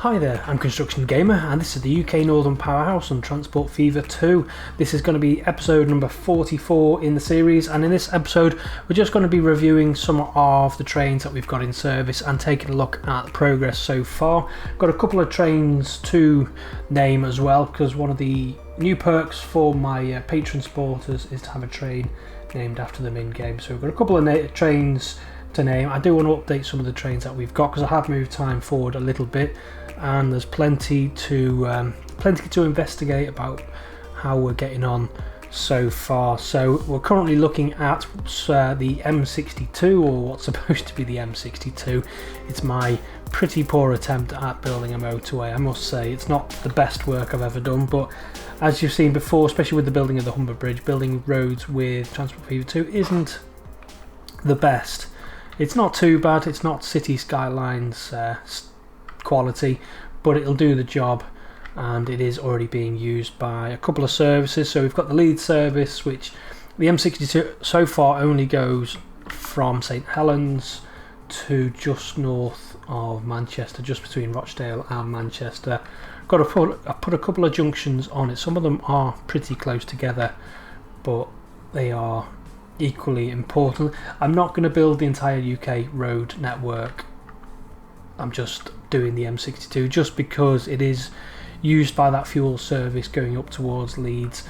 Hi there, I'm Construction Gamer and this is the UK Northern Powerhouse on Transport Fever 2. This is going to be episode number 44 in the series, and in this episode we're just going to be reviewing some of the trains that we've got in service and taking a look at the progress so far. Got a couple of trains to name as well, because one of the new perks for my patron supporters is to have a train named after them in game. So we've got a couple of trains to name. I do want to update some of the trains that we've got because I have moved time forward a little bit, and there's plenty to investigate about how we're getting on so far. So we're currently looking at the M62, or what's supposed to be the M62. It's my pretty poor attempt at building a motorway. I must say it's not the best work I've ever done, but as you've seen before, especially with the building of the Humber Bridge, building roads with Transport Fever 2 isn't the best. It's not too bad, it's not City Skylines quality, but it'll do the job, and it is already being used by a couple of services. So we've got the Leeds service, which the M62 so far only goes from St Helens to just north of Manchester, just between Rochdale and Manchester. I put a couple of junctions on it. Some of them are pretty close together, but they are equally important. I'm not going to build the entire UK road network. I'm just doing the M62 just because it is used by that fuel service going up towards Leeds.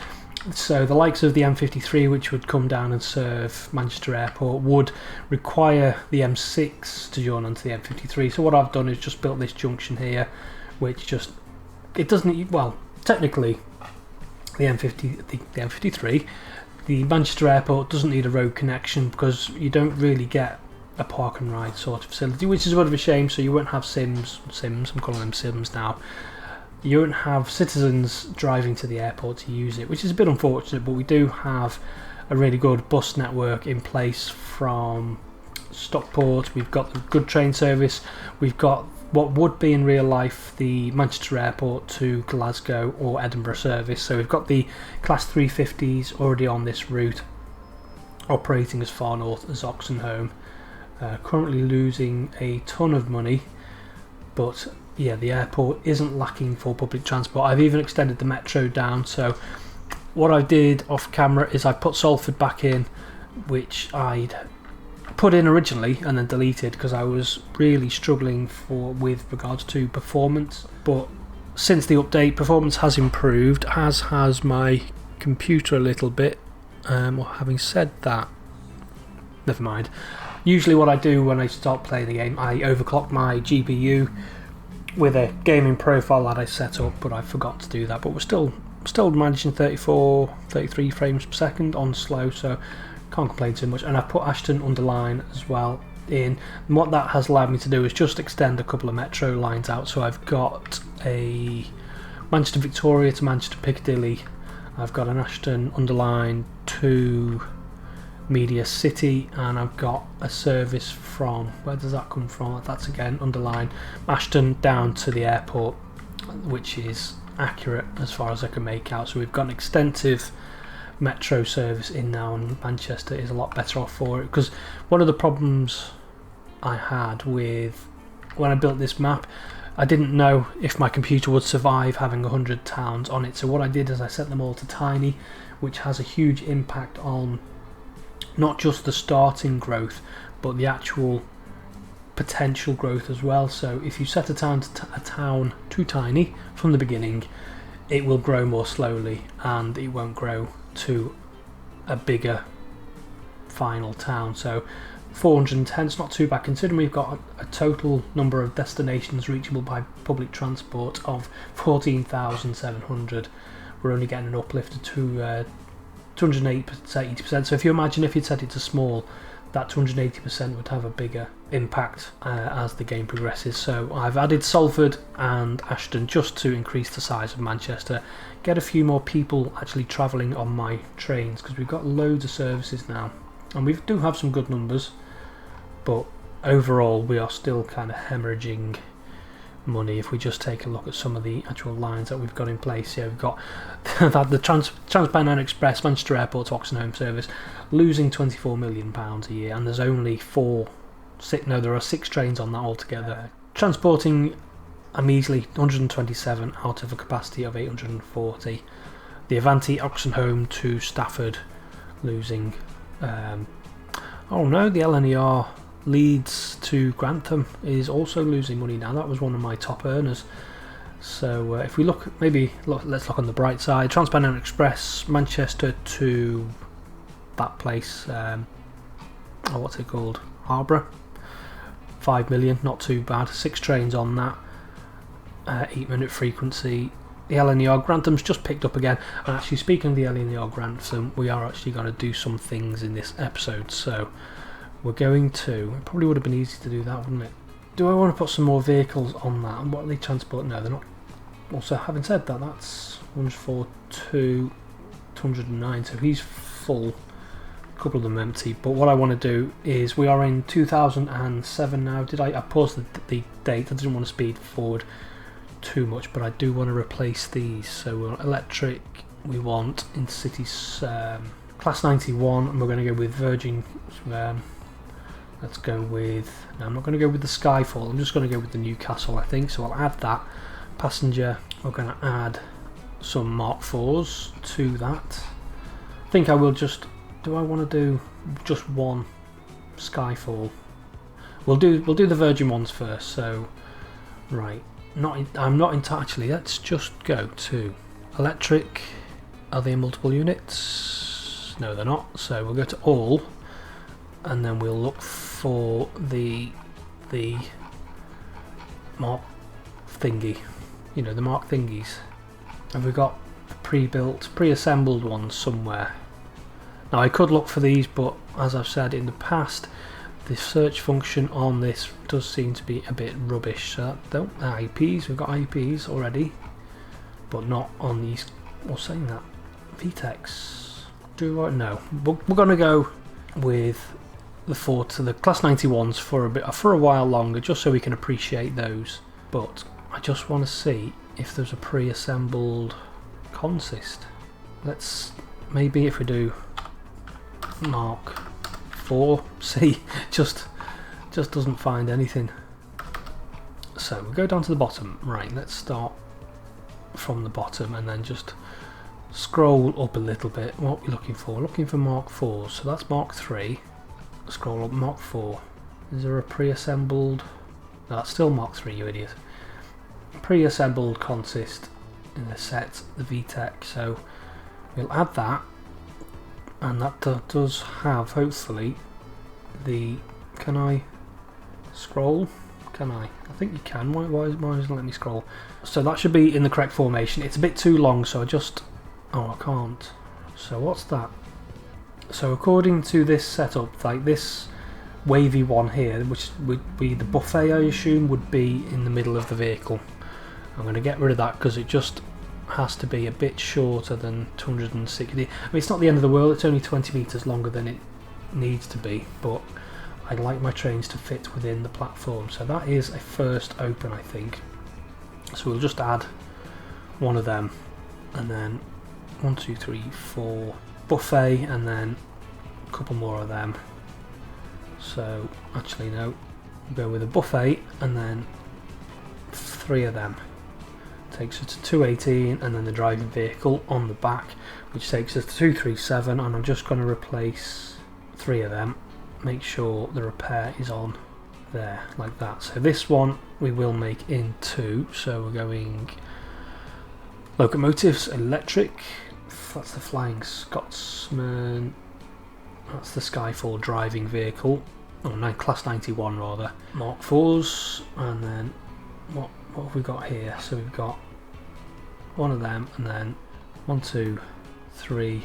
So the likes of the M53, which would come down and serve Magister Airport, would require the M6 to join onto the M53. So what I've done is just built this junction here, which it doesn't, well, technically the M53, the Manchester Airport doesn't need a road connection because you don't really get a park and ride sort of facility, which is a bit of a shame. So you won't have Sims, I'm calling them Sims now. You won't have citizens driving to the airport to use it, which is a bit unfortunate, but we do have a really good bus network in place from Stockport. We've got the good train service. We've got what would be in real life the Manchester Airport to Glasgow or Edinburgh service. So we've got the Class 350s already on this route, operating as far north as Oxenholme. Currently losing a ton of money, but yeah, the airport isn't lacking for public transport. I've even extended the metro down. So what I did off camera is I put Salford back in, which I'd put in originally and then deleted because I was really struggling with regards to performance. But since the update, performance has improved, as has my computer a little bit. Having said that, never mind. Usually what I do when I start playing the game, I overclock my GPU with a gaming profile that I set up, but I forgot to do that. But we're still managing 33 frames per second on slow, so can't complain too much. And I've put Ashton underline as well in, and what that has allowed me to do is just extend a couple of metro lines out. So I've got a Manchester Victoria to Manchester Piccadilly, I've got an Ashton underline to Media City, and I've got a service from, where does that come from? That's again underline Ashton down to the airport, which is accurate as far as I can make out. So we've got an extensive metro service in now, and Manchester is a lot better off for it, because one of the problems I had with when I built this map, I didn't know if my computer would survive having 100 towns on it. So what I did is I set them all to tiny, which has a huge impact on not just the starting growth but the actual potential growth as well. So if you set a town too tiny from the beginning, it will grow more slowly and it won't grow to a bigger final town. So 410 is not too bad, considering we've got a total number of destinations reachable by public transport of 14,700. We're only getting an uplift to 280%. So if you imagine if you'd set it to small, that 280% would have a bigger impact as the game progresses. So I've added Salford and Ashton just to increase the size of Manchester, get a few more people actually travelling on my trains, because we've got loads of services now and we do have some good numbers, but overall we are still kind of hemorrhaging money. If we just take a look at some of the actual lines that we've got in place here, we've got the Transpennine Express Manchester Airport to Oxenholme service losing £24 million a year, and there's only there are 6 trains on that altogether, transporting a measly 127 out of a capacity of 840. The Avanti Oxenholme to Stafford losing. Oh no, the LNER Leeds to Grantham is also losing money now. That was one of my top earners. So if we look, let's look on the bright side. Transparent Express, Manchester to that place. What's it called? Loughborough. 5 million, not too bad. 6 trains on that. 8-minute frequency. The LNER Grantham's just picked up again. And actually, speaking of the LNER Grantham, we are actually going to do some things in this episode. So we're going to. It probably would have been easy to do that, wouldn't it? Do I want to put some more vehicles on that? And what are they transport? No, they're not. Also, having said that, that's 142, 209. So he's full. A couple of them empty. But what I want to do is, we are in 2007 now. I paused the date. I didn't want to speed forward too much, but I do want to replace these. So we're electric. We want Intercity Class 91, and we're going to go with Virgin. Let's go with. No, I'm not going to go with the Skyfall. I'm just going to go with the Newcastle, I think. So I'll add that. Passenger. We're going to add some Mark 4s to that. I think I will just. Do I want to do just one Skyfall? We'll do the Virgin ones first. So right. I'm not entirely. Let's just go to electric. Are they multiple units? No, they're not. So we'll go to all, and then we'll look for the Mark thingy. You know, the Mark thingies. And we've got pre-built, pre-assembled ones somewhere. Now I could look for these, but as I've said in the past, the search function on this does seem to be a bit rubbish. So IPs, we've got IPs already, but not on these. Well, saying that, VTEX. No, we're going to go with the Class 91s for a while longer, just so we can appreciate those. But I just want to see if there's a pre-assembled consist. Let's maybe if we do Mark 4, see, just doesn't find anything. So we go down to the bottom. Right, let's start from the bottom and then just scroll up a little bit. What are we looking for? We're looking for Mark 4s. So that's Mark 3. Scroll up, Mark 4. Is there a pre-assembled? No, that's still Mark 3, you idiot. Pre-assembled consist in the set, the VTEC. So we'll add that, and that does have, hopefully, the. Can I scroll? Can I? I think you can. Why isn't it letting me scroll? So that should be in the correct formation. It's a bit too long, so I just. Oh, I can't. So what's that? So according to this setup, like this wavy one here, which would be the buffet, I assume, would be in the middle of the vehicle. I'm going to get rid of that because it just has to be a bit shorter than 260. I mean, it's not the end of the world. It's only 20 metres longer than it needs to be, but I'd like my trains to fit within the platform. So that is a first open, I think. So we'll just add one of them, and then 1, 2, 3, 4 buffet, and then a couple more of them. So actually no, we'll go with a buffet and then 3 of them. Takes us to 218, and then the driving vehicle on the back, which takes us to 237, and I'm just going to replace 3 of them. Make sure the repair is on there, like that. So this one we will make in 2, so we're going locomotives, electric, that's the Flying Scotsman, that's the Skyfall driving vehicle, Class 91 rather, Mark 4s, and then what have we got here? So we've got one of them, and then 1, 2, 3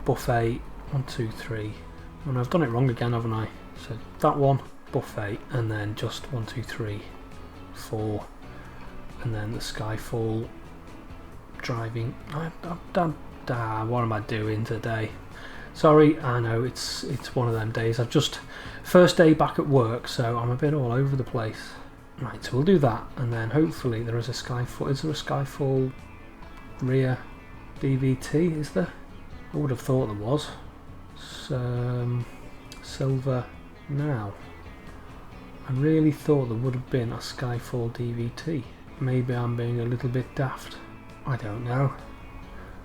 buffet, 1, 2, 3. And I've done it wrong again, haven't I? So that one, buffet, and then just 1, 2, 3, 4, and then the Skyfall driving. What am I doing today? Sorry, I know it's one of them days. I've just first day back at work, so I'm a bit all over the place. Right, so we'll do that, and then hopefully there is a Skyfall. Is there a Skyfall rear DVT? Is there? I would have thought there was. Silver now. I really thought there would have been a Skyfall DVT. maybe I'm being a little bit daft. I don't know.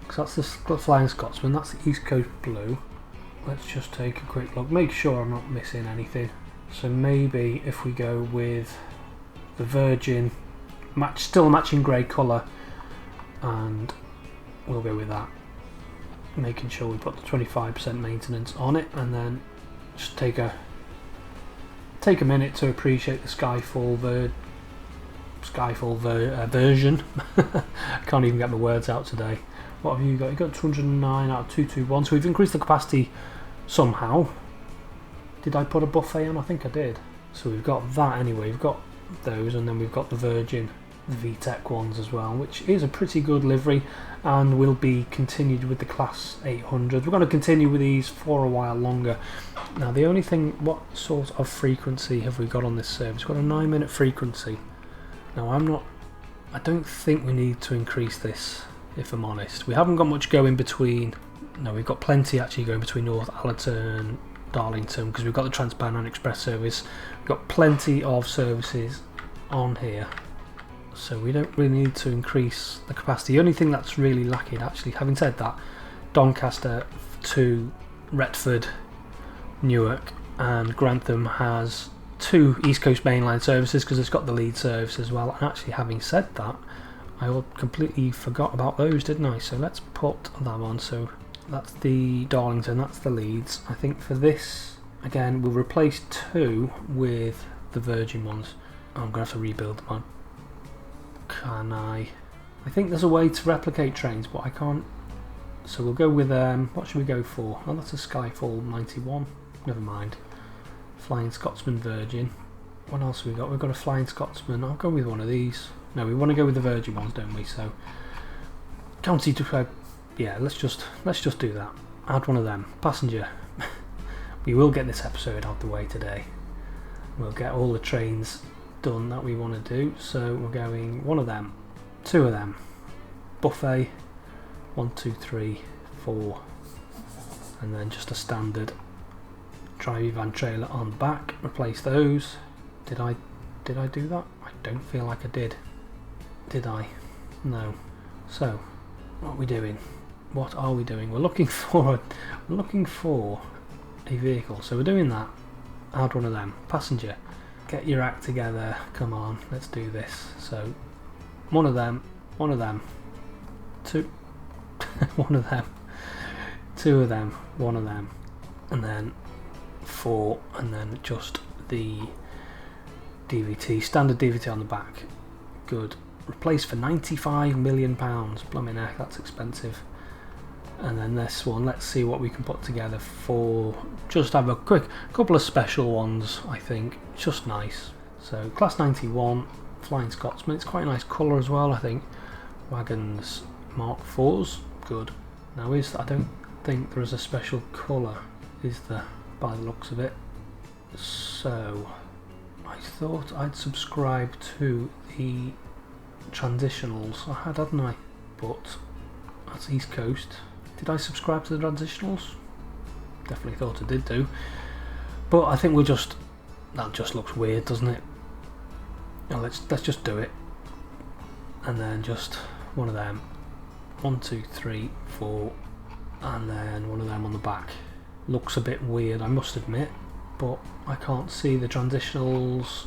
Because that's the Flying Scotsman, that's the East Coast Blue. Let's just take a quick look, make sure I'm not missing anything. So maybe if we go with the Virgin, still matching grey colour, and we'll go with that. Making sure we put the 25% maintenance on it, and then just take a minute to appreciate the Skyfall version. Can't even get my words out today. What have you got? You've got 209 out of 221, so we've increased the capacity somehow. Did I put a buffet on? I think I did. So we've got that anyway, we've got those, and then we've got the Virgin, the VTEC ones as well, which is a pretty good livery, and will be continued with the Class 800. We're going to continue with these for a while longer. Now the only thing, what sort of frequency have we got on this service? We've got a 9-minute frequency. Now I don't think we need to increase this, if I'm honest. We haven't got much going between, no, we've got plenty actually going between North Allerton, Darlington, because we've got the Trans-Pennine Express service. We've got plenty of services on here, so we don't really need to increase the capacity. The only thing that's really lacking, actually, having said that, Doncaster to Retford, Newark and Grantham has 2 East Coast mainline services, because it's got the Leeds service as well. And actually, having said that, I completely forgot about those, didn't I? So let's put them on. So that's the Darlington, that's the Leeds. I think for this, again, we'll replace 2 with the Virgin ones. Oh, I'm going to have to rebuild them on. Can I? I think there's a way to replicate trains, but I can't. So we'll go with, what should we go for? Oh, that's a Skyfall 91. Never mind. Flying Scotsman Virgin. What else have we got? We've got a Flying Scotsman. I'll go with one of these. No, we want to go with the Virgin ones, don't we? So county to yeah, let's just do that. Add one of them. Passenger. We will get this episode out the way today. We'll get all the trains done that we want to do. So we're going one of them, 2 of them. Buffet. 1, 2, 3, 4, and then just a standard drive van trailer on the back. Replace those. Did I do that? I don't feel like I did. Did I? No. So what are we doing? What are we doing? We're looking for a vehicle. So we're doing that. Add one of them. Passenger. Get your act together. Come on, let's do this. So one of them, 2. One of them, 2 of them, 1 of them, and then 4, and then just the DVT, standard DVT on the back. Good. Replaced for £95 million. Blimey heck, that's expensive. And then this one, let's see what we can put together for, just have a quick couple of special ones, I think. Just nice. So Class 91, Flying Scotsman. It's quite a nice colour as well, I think. Wagons Mark 4s. Good. Now I don't think there is a special colour, is there, by the looks of it. So I thought I'd subscribe to the transitionals. I had, hadn't I? But that's East Coast. Did I subscribe to the transitionals? Definitely thought I did do. But I think that just looks weird, doesn't it? Now let's just do it. And then just one of them. 1, 2, 3, 4, and then one of them on the back. Looks a bit weird, I must admit, but I can't see the transitionals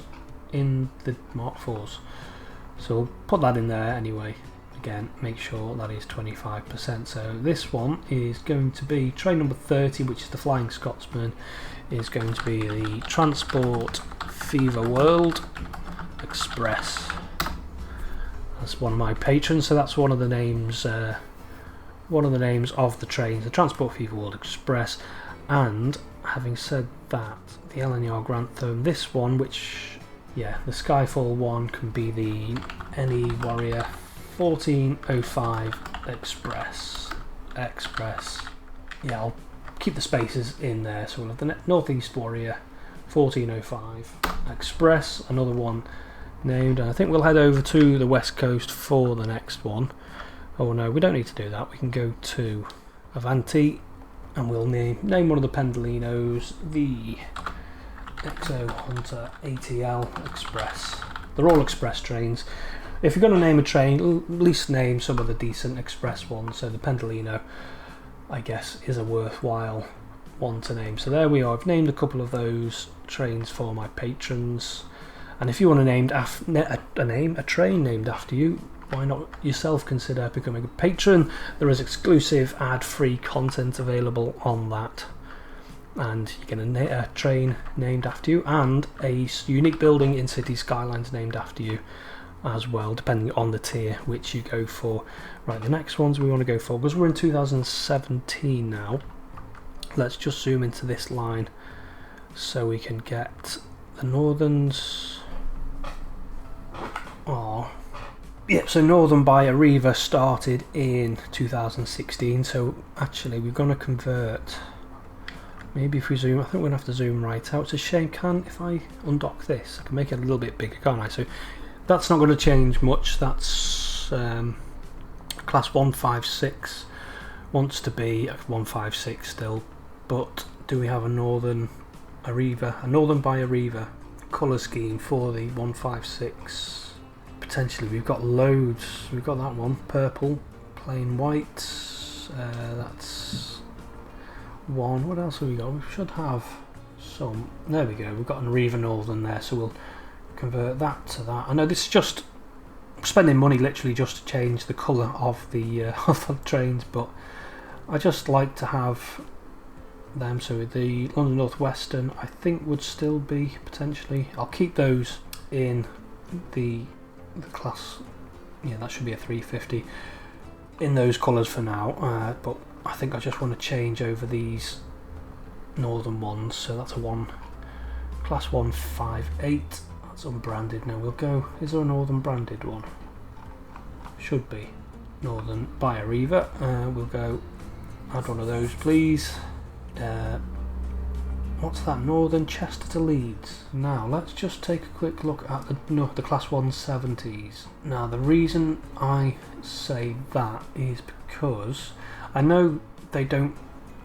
in the Mark 4s. So we'll put that in there anyway. Again, make sure that is 25%. So this one is going to be train number 30, which is the Flying Scotsman, is going to be the Transport Fever World Express. That's one of my patrons, so that's one of the names. One of the names of the trains, the Transport Fever World Express. And having said that, the LNR Grantham, this one, which, yeah, the Skyfall one can be the NE Warrior 1405 Express. Yeah, I'll keep the spaces in there. So we'll have the Northeast Warrior 1405 Express, another one named, and I think we'll head over to the West Coast for the next one. Oh no, we don't need to do that. We can go to Avanti, and we'll name one of the Pendolinos the Exo Hunter ATL Express. They're all express trains. if you're going to name a train, at least name some of the decent express ones. So the Pendolino, I guess, is a worthwhile one to name. So there we are. I've named a couple of those trains for my patrons. And if you want to name a train named after you, why not yourself consider becoming a patron? There is exclusive ad-free content available on that. And you get a train named after you and a unique building in City Skylines named after you as well, depending on the tier which you go for. Right, the next ones we want to go for, because we're in 2017 now, let's just zoom into this line so we can get the Northerns. Yeah, so Northern by Arriva started in 2016, so actually we're going to convert. Maybe if we zoom, I think we're going to have to zoom right out. It's a shame, if I undock this, I can make it a little bit bigger, can't I? So that's not going to change much. That's class 156, wants to be a 156 still, but do we have a Northern Arriva, a Northern by Arriva colour scheme for the 156? Potentially, we've got loads. We've got that one, purple, plain white, that's one. What else have we got? We should have some. There we go, we've got an Arriva Northern there, so we'll convert that to that. I know this is just spending money literally just to change the colour of the of the trains, but I just like to have them. So the London North Western I think would still be potentially, I'll keep those in the class, yeah, that should be a 350 in those colours for now, but I think I just want to change over these Northern ones. So that's a class 158, that's unbranded. Now we'll go, is there a Northern branded one? Should be Northern by Arriva. We'll go add one of those please. What's that? Northern Chester to Leeds. Now let's just take a quick look at the class 170s. Now the reason I say that is because I know I don't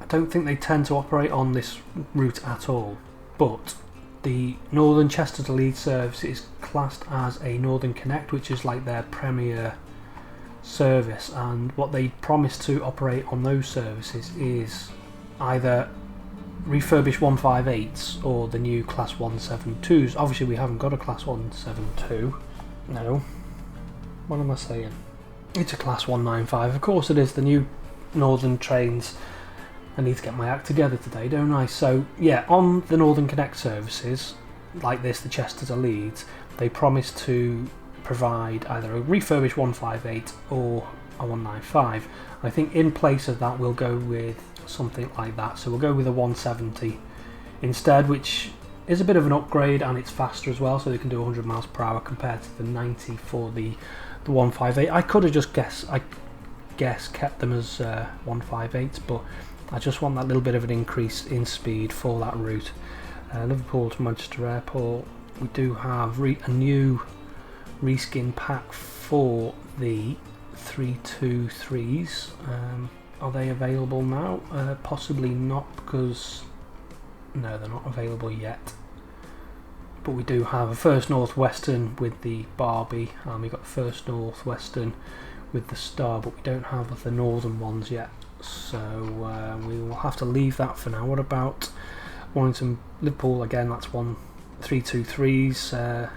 think they tend to operate on this route at all, but the Northern Chester to Leeds service is classed as a Northern Connect, which is like their premier service, and what they promise to operate on those services is either refurbished 158s or the new class 172s. Obviously we haven't got a class 172. No, what am I saying? It's a class 195. Of course it is, the new Northern trains. I need to get my act together today, don't I? So yeah, on the Northern Connect services like this, the Chester to Leeds, they promise to provide either a refurbished 158 or a 195. I think in place of that we'll go with something like that, so we'll go with a 170 instead, which is a bit of an upgrade and it's faster as well, so they can do 100 miles per hour compared to the 90 for the 158. I could have just kept them as 158s, but I just want that little bit of an increase in speed for that route. Liverpool to Magister Airport, we do have a new reskin pack for the 323s. Are they available now? Possibly not, because no, they're not available yet. But we do have a First North Western with the Barbie, and we got the First North Western with the Star, but we don't have the Northern ones yet. So we will have to leave that for now. What about Warrington Liverpool? Again, that's 323s.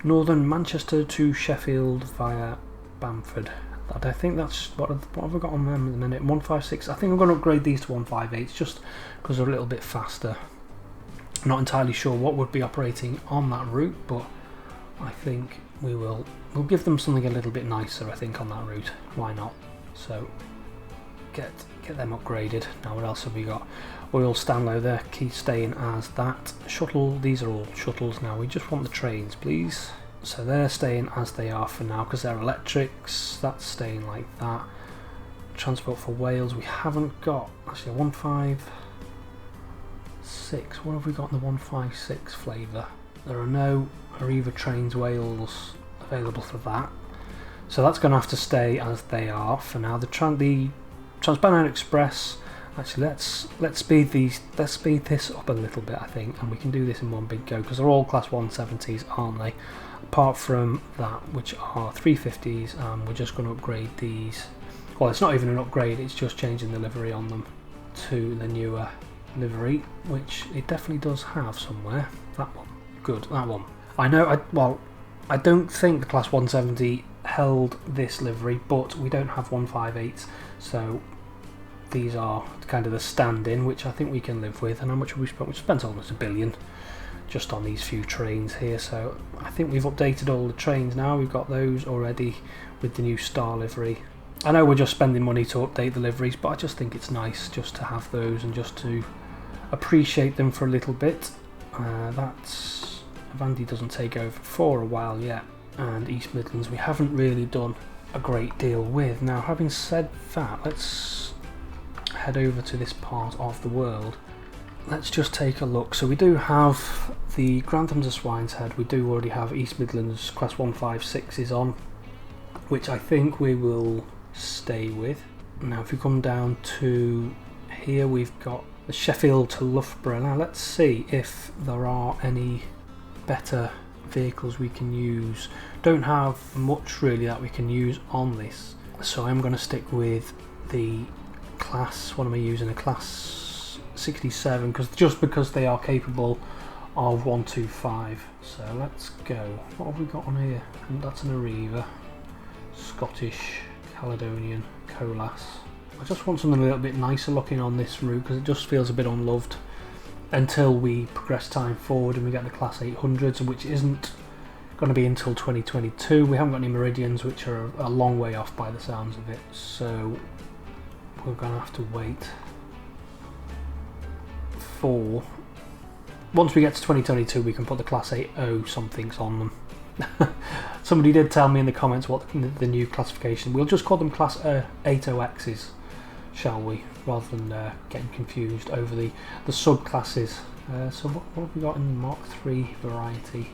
Northern Manchester to Sheffield via Bamford. I think that's what have I got on them at the minute. 156. I think I'm going to upgrade these to 158s just because they're a little bit faster. I'm not entirely sure what would be operating on that route, but I think we'll give them something a little bit nicer, I think, on that route. Why not? So get them upgraded. Now what else have we got? Royal Stanlow there, keep staying as that. Shuttle, these are all shuttles now. We just want the trains, please. So they're staying as they are for now because they're electrics. That's staying like that. Transport for Wales, we haven't got actually a 156. What have we got in the 156 flavour? There are no Arriva Trains Wales available for that, so that's going to have to stay as they are for now. The Transpennine Express, actually let's speed this up a little bit, I think, and we can do this in one big go because they're all class 170s, aren't they? apart from that, which are 350s, and we're just going to upgrade these. Well, it's not even an upgrade, it's just changing the livery on them to the newer livery, which it definitely does have somewhere. That one. Good, that one. I know, I don't think the Class 170 held this livery, but we don't have 158s, so these are kind of the stand-in, which I think we can live with. And how much have we spent? We've spent almost £1 billion just on these few trains here, so I think we've updated all the trains now. We've got those already with the new Star livery. I know we're just spending money to update the liveries, but I just think it's nice just to have those and just to appreciate them for a little bit. That's Vandy doesn't take over for a while yet, and East Midlands we haven't really done a great deal with. Now, having said that, let's head over to this part of the world. Let's just take a look. So we do have the Grantham to Swine's Head. We do already have East Midlands Class 156s on, which I think we will stay with. Now if we come down to here, we've got the Sheffield to Loughborough. Now let's see if there are any better vehicles we can use. Don't have much really that we can use on this, so I'm going to stick with the class, what am I using, a class 67, because they are capable of 125. So let's go. What have we got on here? And that's an Arriva, Scottish, Caledonian, Colas. I just want something a little bit nicer looking on this route, because it just feels a bit unloved until we progress time forward and we get the Class 800s, which isn't going to be until 2022. We haven't got any Meridians, which are a long way off by the sounds of it, so we're going to have to wait for... Once we get to 2022, we can put the Class 80 somethings on them. Somebody did tell me in the comments what the new classification. We'll just call them Class 80Xs, shall we, rather than getting confused over the subclasses. So what have we got in Mark 3 variety?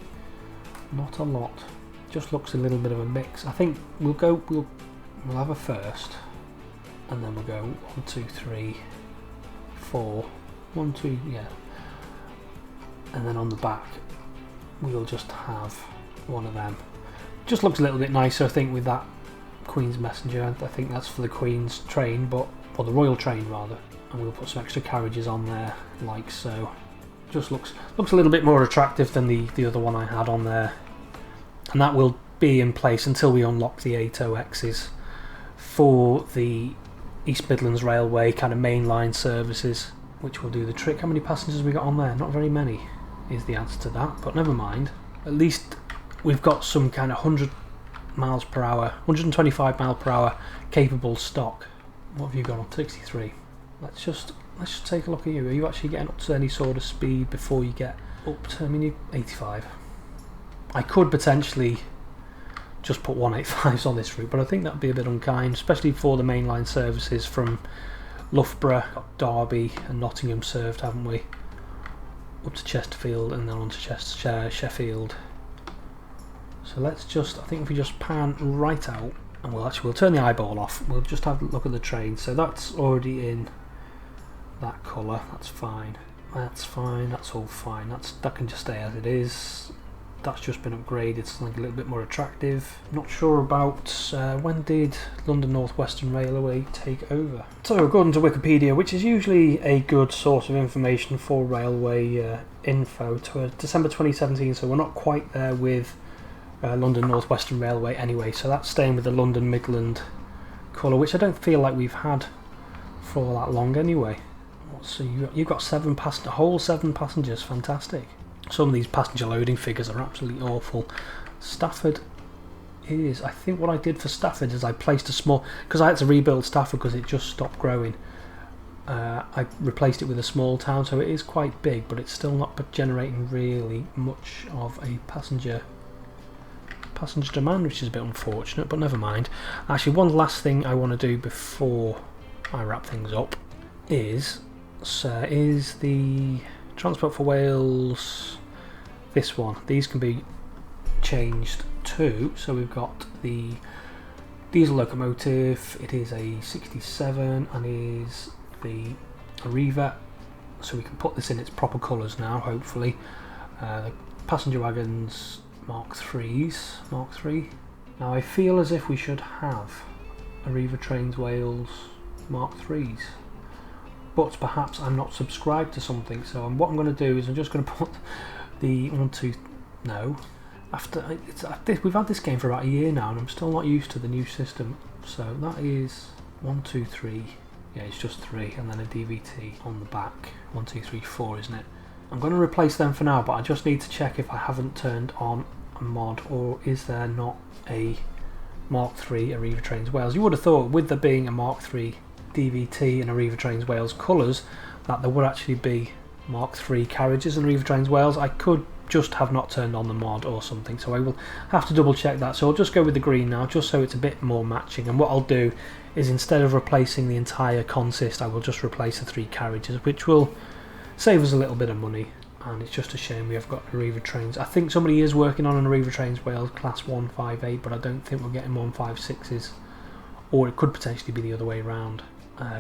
Not a lot. Just looks a little bit of a mix. I think we'll have a first, and then we'll go 1, 2, 3, 4, 1, 2, yeah. And then on the back, we'll just have one of them. Just looks a little bit nicer, I think, with that Queen's Messenger. I think that's for the Queen's train, or the Royal train rather. And we'll put some extra carriages on there, like so. Just looks a little bit more attractive than the other one I had on there. And that will be in place until we unlock the 80Xs for the East Midlands Railway kind of mainline services, which will do the trick. How many passengers have we got on there? Not very many is the answer to that, but never mind. At least we've got some kind of 100 miles per hour, 125 mile per hour capable stock. What have you got on? 63. Let's just take a look at you. Are you actually getting up to any sort of speed before you get up to, I mean, you 85. I could potentially just put 185s on this route, but I think that would be a bit unkind, especially for the mainline services from Loughborough, Derby and Nottingham served, haven't we? Up to Chesterfield and then on to Sheffield. So let's just, I think if we just pan right out, and we'll turn the eyeball off, we'll just have a look at the train. So that's already in that colour, that's fine. That's fine, that's all fine. That can just stay as it is. That's just been upgraded, something a little bit more attractive. Not sure about when did London North Western Railway take over. So according to Wikipedia, which is usually a good source of information for railway info, to December 2017, so we're not quite there with London North Western Railway anyway, so that's staying with the London Midland colour, which I don't feel like we've had for all that long anyway. So you've got 7 passengers, fantastic. Some of these passenger loading figures are absolutely awful. Stafford is, I think what I did for Stafford is I placed a small, because I had to rebuild Stafford because it just stopped growing. I replaced it with a small town, so it is quite big, but it's still not generating really much of a passenger demand, which is a bit unfortunate, but never mind. Actually, one last thing I want to do before I wrap things up is the Transport for Wales, this one. These can be changed too. So we've got the diesel locomotive, it is a 67 and is the Arriva, so we can put this in its proper colours now, hopefully. The passenger wagons, Mark 3s, Mark 3. Now I feel as if we should have Arriva Trains Wales Mark 3s, but perhaps I'm not subscribed to something, so what I'm going to do is I'm just going to put the we've had this game for about a year now and I'm still not used to the new system. So that is 1, 2, 3, yeah, it's just 3, and then a DVT on the back. 1, 2, 3, 4, isn't it? I'm going to replace them for now, but I just need to check if I haven't turned on a mod, or is there not a Mark III Arriva Trains Wales. You would have thought, with there being a Mark III DVT and Arriva Trains Wales colours, that there would actually be Mark III carriages in Arriva Trains Wales. I could just have not turned on the mod or something, so I will have to double check that. So I'll just go with the green now, just so it's a bit more matching. And what I'll do is, instead of replacing the entire consist, I will just replace the 3 carriages, which will save us a little bit of money. And it's just a shame we have got Arriva Trains. I think somebody is working on an Arriva Trains Wales Class 158, but I don't think we're getting 156s, or it could potentially be the other way around.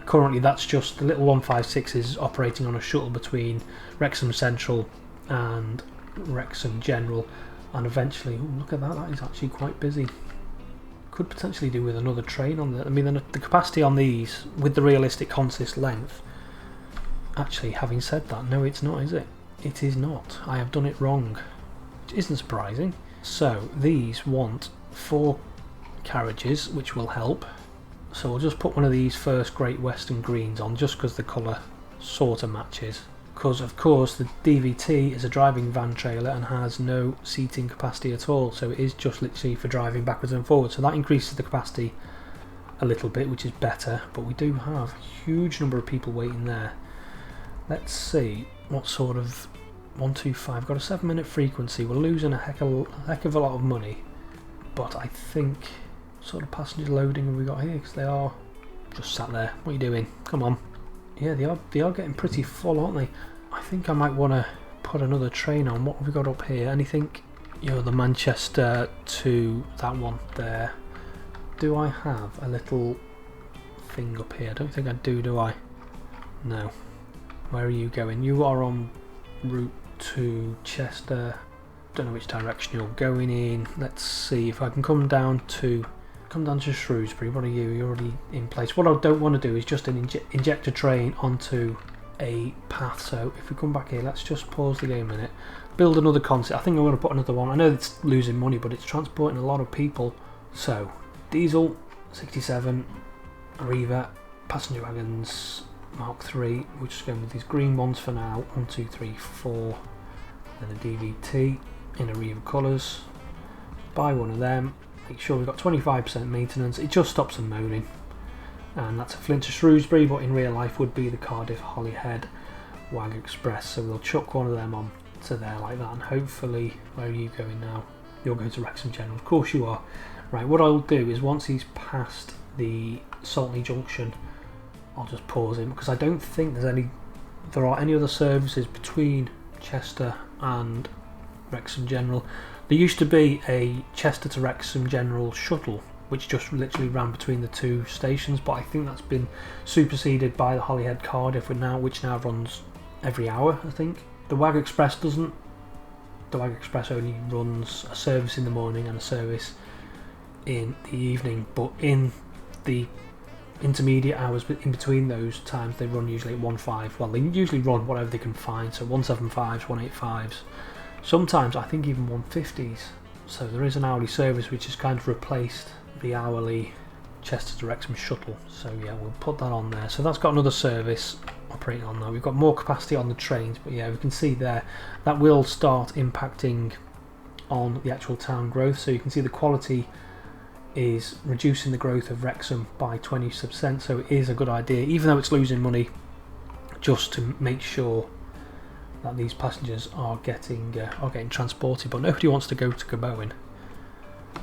Currently that's just the little 156s operating on a shuttle between Wrexham Central and Wrexham General, and eventually, ooh, look at that, that is actually quite busy. Could potentially do with another train on there. I mean, the capacity on these, with the realistic consist length, actually, having said that, no, it's not, is it? It is not. I have done it wrong, which isn't surprising. So these want 4 carriages, which will help. So we'll just put one of these first Great Western Greens on, just because the colour sort of matches. Because of course the DVT is a driving van trailer and has no seating capacity at all, so it is just literally for driving backwards and forwards. So that increases the capacity a little bit, which is better, but we do have a huge number of people waiting there. Let's see what sort of 125, got a 7-minute frequency. We're losing a heck of a lot of money, but I think, what sort of passenger loading have we got here? Because they are just sat there. What are you doing? Come on. Yeah, they are getting pretty full, aren't they? I think I might want to put another train on. What have we got up here? Anything? The Manchester to that one there. Do I have a little thing up here? I don't think I do I? No. Where are you going? You are on route to Chester. Don't know which direction you're going in. Let's see if I can come down to Shrewsbury. What are you? You're already in place. What I don't want to do is just inject a train onto a path. So if we come back here, let's just pause the game a minute. Build another concept. I think I'm going to put another one. I know it's losing money, but it's transporting a lot of people. So diesel 67, Arriva, passenger wagons Mark III. We're just going with these green ones for now. 1, 2, 3, 4. Then a DVT in Arriva colours. Buy one of them. Make sure we've got 25% maintenance. It just stops them moaning. And that's a Flint to Shrewsbury, but in real life would be the Cardiff Holyhead Wag Express. So we'll chuck one of them on to there like that. And hopefully, where are you going now? You're going to Wrexham General. Of course you are. Right, what I'll do is, once he's past the Saltney Junction, I'll just pause him, because I don't think there are any other services between Chester and Wrexham General. There used to be a Chester to Wrexham General shuttle, which just literally ran between the 2 stations, but I think that's been superseded by the Holyhead Cardiff, which now runs every hour, I think. The Wag Express doesn't. The Wag Express only runs a service in the morning and a service in the evening, but in the intermediate hours in between those times, they run usually at 1.5. Well, they usually run whatever they can find, so 175s, 185s. Sometimes I think even 150s. So there is an hourly service which has kind of replaced the hourly Chester to Wrexham shuttle. So yeah, we'll put that on there. So that's got another service operating on that. We've got more capacity on the trains, but yeah, we can see there that will start impacting on the actual town growth. So you can see the quality is reducing the growth of Wrexham by 20%. So it is a good idea, even though it's losing money, just to make sure that these passengers are getting transported. But nobody wants to go to Gobowen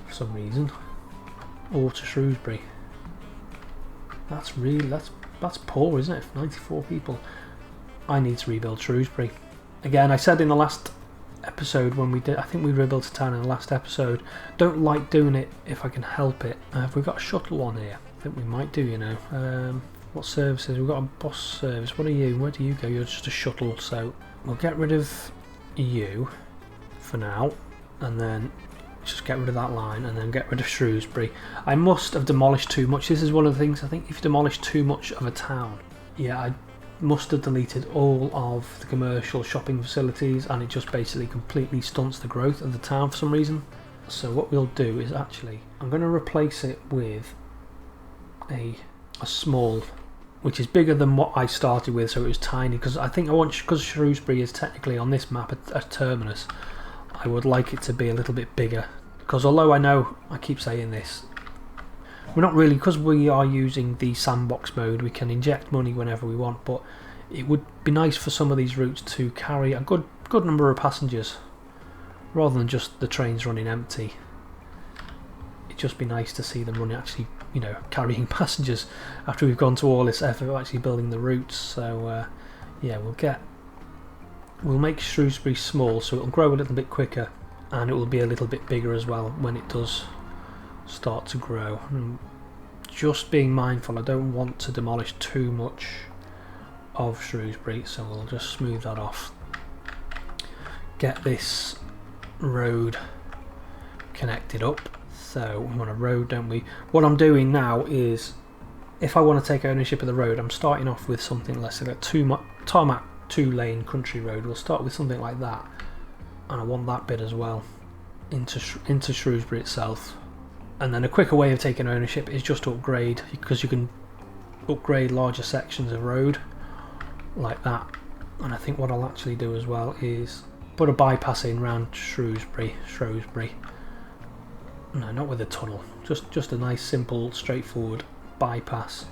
for some reason, or to Shrewsbury. That's poor, isn't it? 94 people. I need to rebuild Shrewsbury. Again, I said in the last episode when we did, I think we rebuilt a town in the last episode, don't like doing it if I can help it. Have we got a shuttle on here? I think we might do, you know. What services? We've got a bus service. What are you? Where do you go? You're just a shuttle, so we'll get rid of you for now, and then just get rid of that line, and then get rid of Shrewsbury. I must have demolished too much. This is one of the things, I think if you demolish too much of a town, yeah, I must have deleted all of the commercial shopping facilities, and it just basically completely stunts the growth of the town for some reason. So what we'll do is actually, I'm going to replace it with a small, which is bigger than what I started with, so it was tiny, because I think because Shrewsbury is technically on this map a terminus, I would like it to be a little bit bigger, because although I know I keep saying this, we're not really, because we are using the sandbox mode, we can inject money whenever we want, but it would be nice for some of these routes to carry a good number of passengers rather than just the trains running empty. It'd just be nice to see them running, actually, you know, carrying passengers after we've gone to all this effort of actually building the routes. So yeah, we'll make Shrewsbury small, so it'll grow a little bit quicker, and it will be a little bit bigger as well when it does start to grow. And just being mindful, I don't want to demolish too much of Shrewsbury, so we'll just smooth that off. Get this road connected up. So we want a road, don't we? What I'm doing now is, if I want to take ownership of the road, I'm starting off with something less like a tarmac 2-lane country road. We'll start with something like that, and I want that bit as well into Shrewsbury itself. And then a quicker way of taking ownership is just to upgrade, because you can upgrade larger sections of road like that. And I think what I'll actually do as well is put a bypass in round Shrewsbury. No, not with a tunnel. Just a nice, simple, straightforward bypass,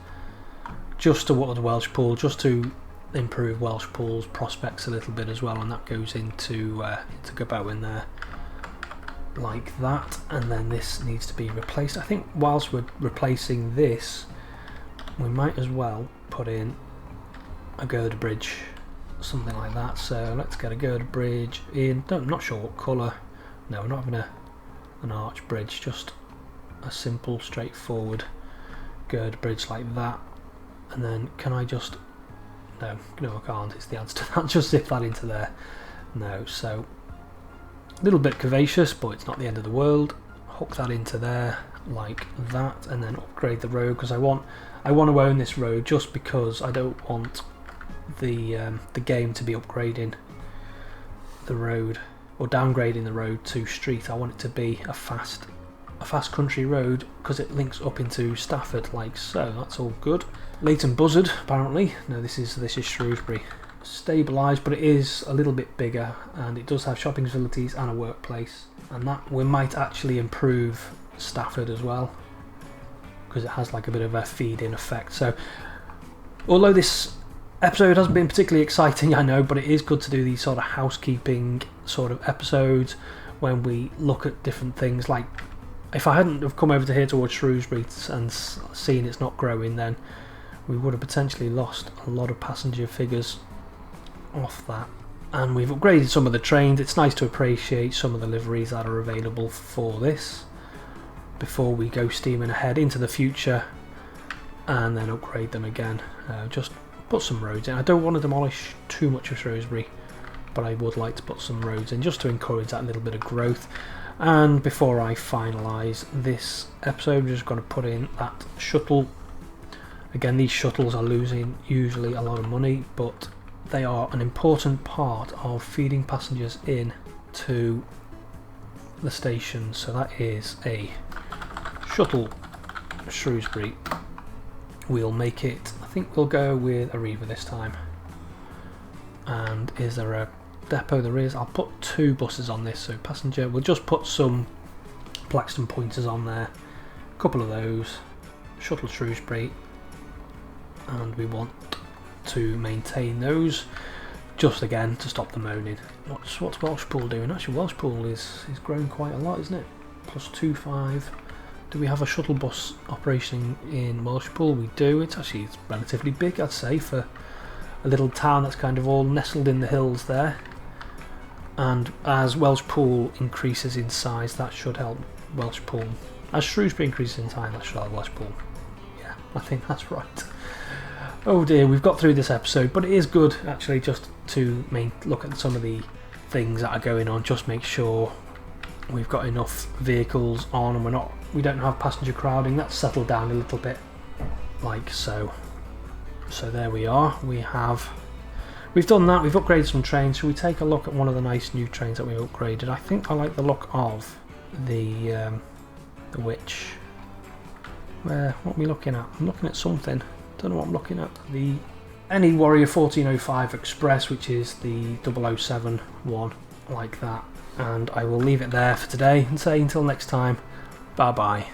just towards Welsh Pool, just to improve Welsh Pool's prospects a little bit as well, and that goes into Gabowin there, like that. And then this needs to be replaced. I think whilst we're replacing this, we might as well put in a girder bridge, something like that. So let's get a girder bridge in. I'm not sure what colour. No, we're not having an arch bridge, just a simple, straightforward girder bridge like that. And then can I just... no, I can't. It's the answer to that. Just zip that into there. No, so a little bit curvaceous, but it's not the end of the world. Hook that into there like that, and then upgrade the road, because I want to own this road, just because I don't want the game to be upgrading the road or downgrading the road to street. I want it to be a fast country road, because it links up into Stafford like so. That's all good. Leighton Buzzard, apparently. No, this is Shrewsbury. Stabilised, but it is a little bit bigger, and it does have shopping facilities and a workplace, and that we might actually improve Stafford as well, because it has like a bit of a feed-in effect. So although this episode hasn't been particularly exciting, I know, but it is good to do these sort of housekeeping sort of episodes when we look at different things. Like, if I hadn't have come over to here towards Shrewsbury and seen it's not growing, then we would have potentially lost a lot of passenger figures off that. And we've upgraded some of the trains. It's nice to appreciate some of the liveries that are available for this before we go steaming ahead into the future and then upgrade them again. Just put some roads in. I don't want to demolish too much of Shrewsbury, but I would like to put some roads in just to encourage that little bit of growth. And before I finalise this episode, I'm just going to put in that shuttle. Again, these shuttles are losing usually a lot of money, but they are an important part of feeding passengers in to the station. So that is a shuttle Shrewsbury. We'll make it, I think we'll go with Arriva this time. And is there a depot? There is. I'll put 2 buses on this, so passenger, we'll just put some Plaxton pointers on there, a couple of those, shuttle Shrewsbury, and we want to maintain those, just again to stop the moaning. What's Welsh Pool doing? Actually, Welsh Pool is growing quite a lot, isn't it? Plus 2.5. Do we have a shuttle bus operation in Welsh Pool? We do. It's relatively big, I'd say, for a little town that's kind of all nestled in the hills there. And as Welsh Pool increases in size, that should help Welsh Pool. As Shrewsbury increases in size, that should help Welsh Pool. Yeah, I think that's right. Oh dear, we've got through this episode, but it is good actually just to look at some of the things that are going on, just make sure we've got enough vehicles on, and we don't have passenger crowding. That's settled down a little bit, like so. So there we are. We've done that. We've upgraded some trains. Shall we take a look at one of the nice new trains that we've upgraded? I think I like the look of the Witch. What are we looking at? I'm looking at something. Don't know what I'm looking at. The Any Warrior 1405 Express, which is the 007 one, like that. And I will leave it there for today and say until next time, bye bye.